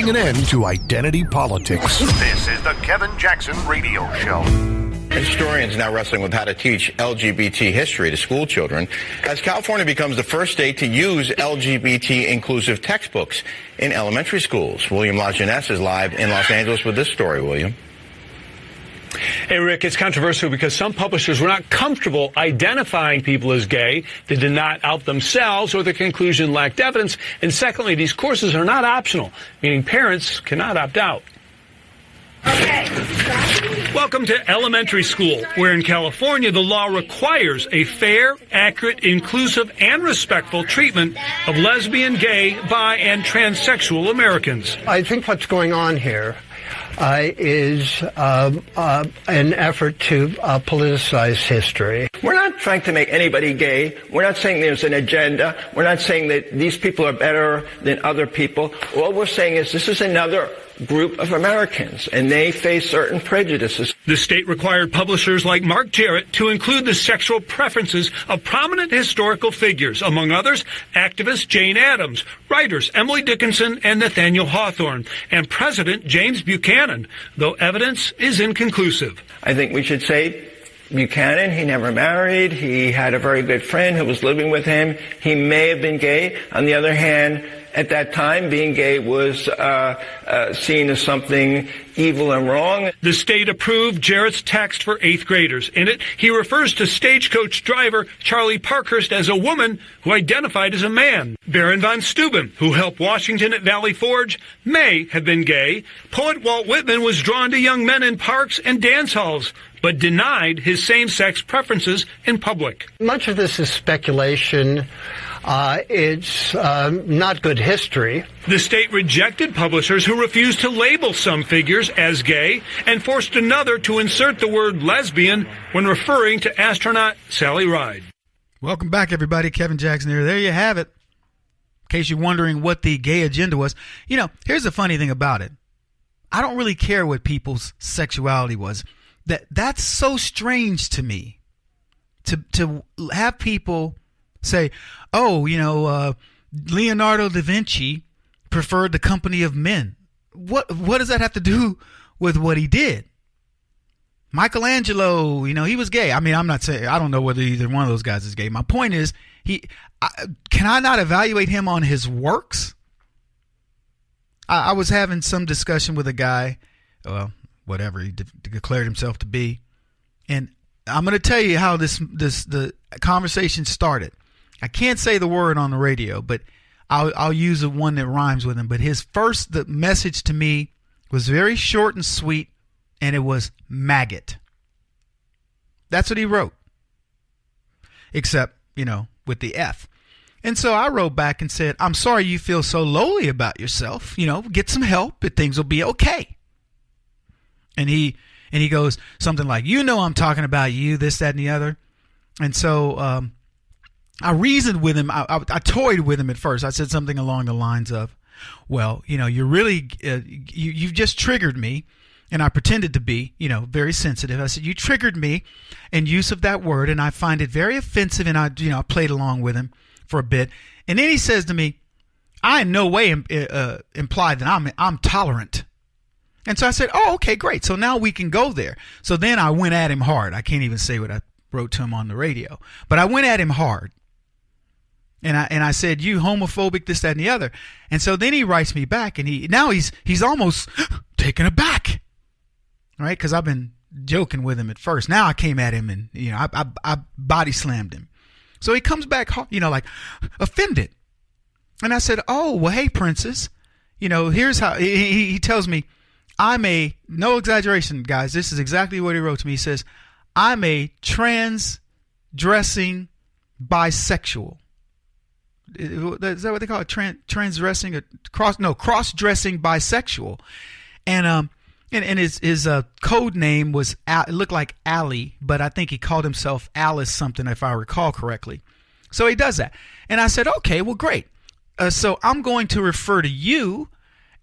putting an end to identity politics. This is the Kevin Jackson Radio Show. Historians now wrestling with how to teach LGBT history to school children as California becomes the first state to use LGBT inclusive textbooks in elementary schools. William LaJeunesse is live in Los Angeles with this story, William. Hey, Rick, it's controversial because some publishers were not comfortable identifying people as gay. They did not out themselves, or the conclusion lacked evidence. And secondly, these courses are not optional, meaning parents cannot opt out. Okay. Welcome to elementary school, where in California the law requires a fair, accurate, inclusive, and respectful treatment of lesbian, gay, bi, and transsexual Americans. I think what's going on here is an effort to politicize history. We're not trying to make anybody gay. We're not saying there's an agenda. We're not saying that these people are better than other people. All we're saying is this is another group of Americans, and they face certain prejudices. The state required publishers like Mark Jarrett to include the sexual preferences of prominent historical figures, among others, activist Jane Addams, writers Emily Dickinson and Nathaniel Hawthorne, and President James Buchanan, though evidence is inconclusive. I think we should say Buchanan, he never married. He had a very good friend who was living with him. He may have been gay. On the other hand, at that time, being gay was seen as something evil and wrong. The state approved Jarrett's text for 8th graders. In it, he refers to stagecoach driver Charlie Parkhurst as a woman who identified as a man. Baron von Steuben, who helped Washington at Valley Forge, may have been gay. Poet Walt Whitman was drawn to young men in parks and dance halls, but denied his same-sex preferences in public. Much of this is speculation. It's not good history. The state rejected publishers who refused to label some figures as gay and forced another to insert the word lesbian when referring to astronaut Sally Ride. Welcome back, everybody. Kevin Jackson here. There you have it. In case you're wondering what the gay agenda was. You know, here's the funny thing about it. I don't really care what people's sexuality was. That's so strange to me. To have people say, oh, Leonardo da Vinci preferred the company of men. What does that have to do with what he did? Michelangelo, he was gay. I mean, I'm not saying, I don't know whether either one of those guys is gay. My point is, can I not evaluate him on his works? I was having some discussion with a guy, whatever he declared himself to be, and I'm going to tell you how the conversation started. I can't say the word on the radio, but I'll use the one that rhymes with him. But the message to me was very short and sweet, and it was maggot. That's what he wrote, except, with the F. And so I wrote back and said, I'm sorry you feel so lowly about yourself. Get some help and things will be okay. And he goes something like, I'm talking about you, this, that, and the other. And so I reasoned with him. I toyed with him at first. I said something along the lines of, well, you're really, you've just triggered me. And I pretended to be, very sensitive. I said, you triggered me in use of that word, and I find it very offensive. And I played along with him for a bit. And then he says to me, I in no way implied that I'm tolerant. And so I said, oh, okay, great. So now we can go there. So then I went at him hard. I can't even say what I wrote to him on the radio, but I went at him hard. And I said, you homophobic, this, that, and the other. And so then he writes me back, and he's almost taken aback, right? Because I've been joking with him at first. Now I came at him and, I body slammed him. So he comes back, like offended. And I said, oh, well, hey, princess, here's how he tells me, no exaggeration, guys. This is exactly what he wrote to me. He says, I'm a trans-dressing bisexual. Is that what they call it? Cross-dressing bisexual. And his code name was, it looked like Allie, but I think he called himself Alice something, if I recall correctly. So he does that. And I said, okay, well, great. So I'm going to refer to you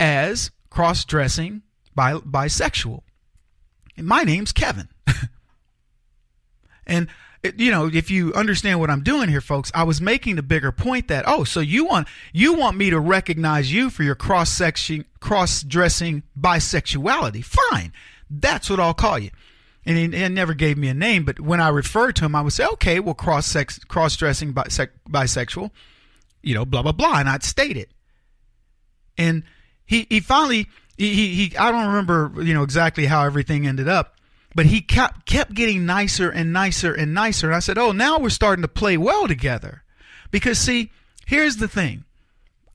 as cross-dressing bisexual. And my name's Kevin. And if you understand what I'm doing here, folks, I was making the bigger point that, so you want me to recognize you for your cross-dressing bisexuality. Fine. That's what I'll call you. And he never gave me a name, but when I referred to him, I would say, okay, well, cross-dressing bisexual, blah, blah, blah. And I'd state it. And he finally, I don't remember, exactly how everything ended up, but he kept getting nicer and nicer and nicer. And I said, now we're starting to play well together. Because, see, here's the thing.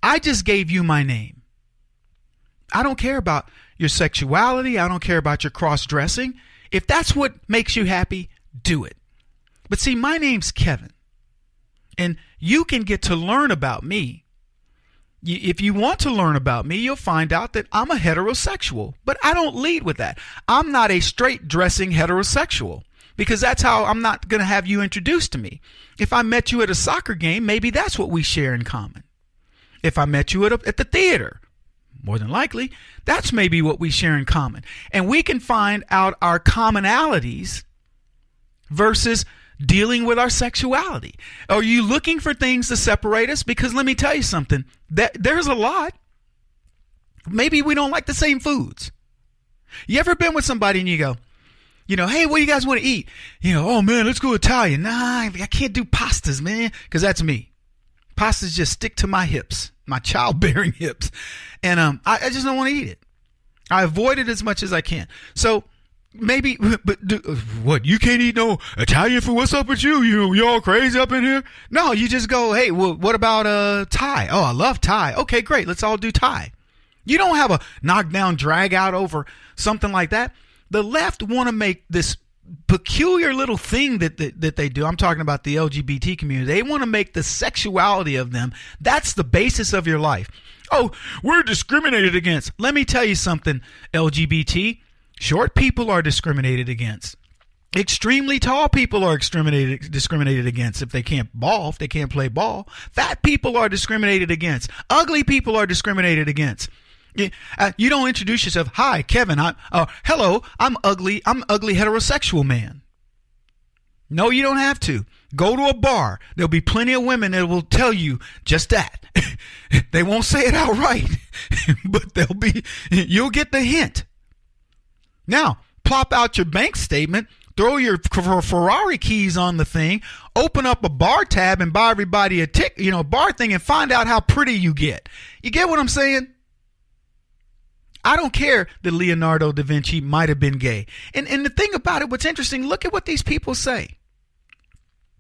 I just gave you my name. I don't care about your sexuality. I don't care about your cross-dressing. If that's what makes you happy, do it. But see, my name's Kevin. And you can get to learn about me. If you want to learn about me, you'll find out that I'm a heterosexual. But I don't lead with that. I'm not a straight-dressing heterosexual. Because that's how I'm not going to have you introduced to me. If I met you at a soccer game, maybe that's what we share in common. If I met you at the theater, more than likely, that's maybe what we share in common. And we can find out our commonalities versus dealing with our sexuality. Are you looking for things to separate us? Because let me tell you something, there's a lot. Maybe we don't like the same foods. You ever been with somebody and you go, hey, what do you guys want to eat? Oh man, let's go Italian. Nah, I can't do pastas, man, because that's me. Pastas just stick to my hips, my childbearing hips. And I just don't want to eat it. I avoid it as much as I can. So maybe, but what? You can't eat no Italian food? What's up with you? You all crazy up in here? No, you just go, hey, well, what about Thai? Oh, I love Thai. Okay, great. Let's all do Thai. You don't have a knockdown drag out over something like that. The left want to make this peculiar little thing that they do. I'm talking about the LGBT community. They want to make the sexuality of them. That's the basis of your life. Oh, we're discriminated against. Let me tell you something, LGBT. Short people are discriminated against. Extremely tall people are discriminated against if they can't play ball. Fat people are discriminated against. Ugly people are discriminated against. You don't introduce yourself. Hi, Kevin. Hello. I'm ugly heterosexual man. No, you don't have to. Go to a bar. There'll be plenty of women that will tell you just that. They won't say it outright, but you'll get the hint. Now, plop out your bank statement, throw your Ferrari keys on the thing, open up a bar tab and buy everybody a bar thing and find out how pretty you get. You get what I'm saying? I don't care that Leonardo da Vinci might have been gay. And the thing about it, what's interesting, look at what these people say.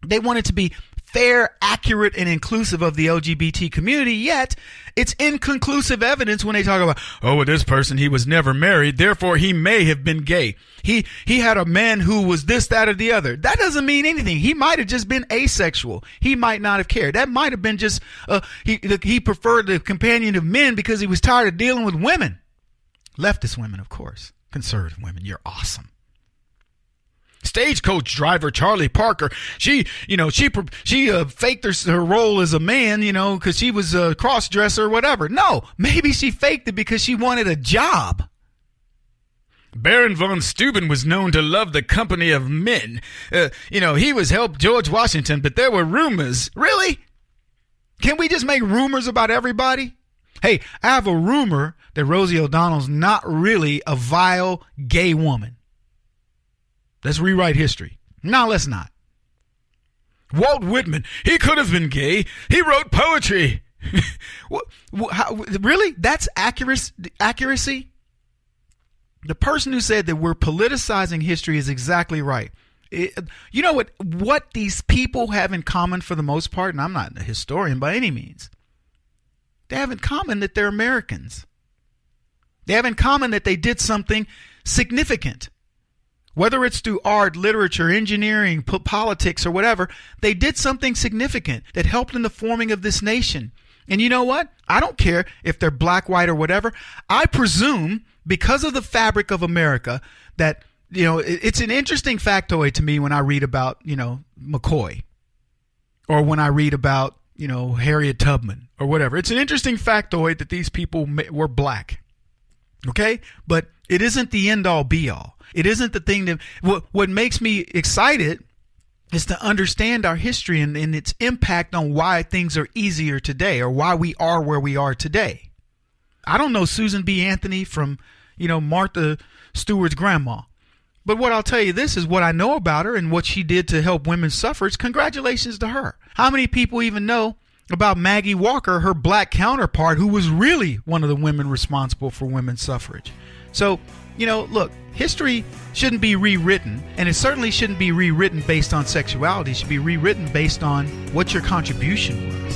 They want it to be fair, accurate, and inclusive of the LGBT community, yet it's inconclusive evidence when they talk about, well, this person, he was never married, therefore he may have been gay. He had a man who was this, that, or the other. That doesn't mean anything. He might have just been asexual. He might not have cared. That might have been just, he preferred the companion of men because he was tired of dealing with women. Leftist women, of course. Conservative women, you're awesome. Stagecoach driver Charlie Parker, she faked her role as a man, because she was a cross-dresser or whatever. No, maybe she faked it because she wanted a job. Baron von Steuben was known to love the company of men. He was helped George Washington, but there were rumors. Really? Can we just make rumors about everybody? Hey, I have a rumor that Rosie O'Donnell's not really a vile gay woman. Let's rewrite history. No, let's not. Walt Whitman, he could have been gay. He wrote poetry. Really? That's accuracy? The person who said that we're politicizing history is exactly right. You know what these people have in common for the most part, and I'm not a historian by any means. They have in common that they're Americans. They have in common that they did something significant. Whether it's through art, literature, engineering, politics, or whatever, they did something significant that helped in the forming of this nation. And you know what? I don't care if they're black, white, or whatever. I presume, because of the fabric of America, that, it's an interesting factoid to me when I read about, McCoy, or when I read about, Harriet Tubman, or whatever. It's an interesting factoid that these people were black. Okay? But it isn't the end all be all. It isn't the thing that what makes me excited is to understand our history and its impact on why things are easier today or why we are where we are today. I don't know Susan B. Anthony from, Martha Stewart's grandma. But what I'll tell you this is what I know about her and what she did to help women's suffrage. Congratulations to her. How many people even know about Maggie Walker, her black counterpart, who was really one of the women responsible for women's suffrage? So, look, history shouldn't be rewritten, and it certainly shouldn't be rewritten based on sexuality. It should be rewritten based on what your contribution was.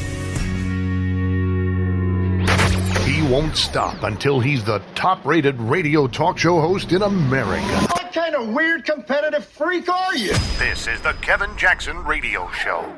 He won't stop until he's the top-rated radio talk show host in America. What kind of weird competitive freak are you? This is the Kevin Jackson Radio Show.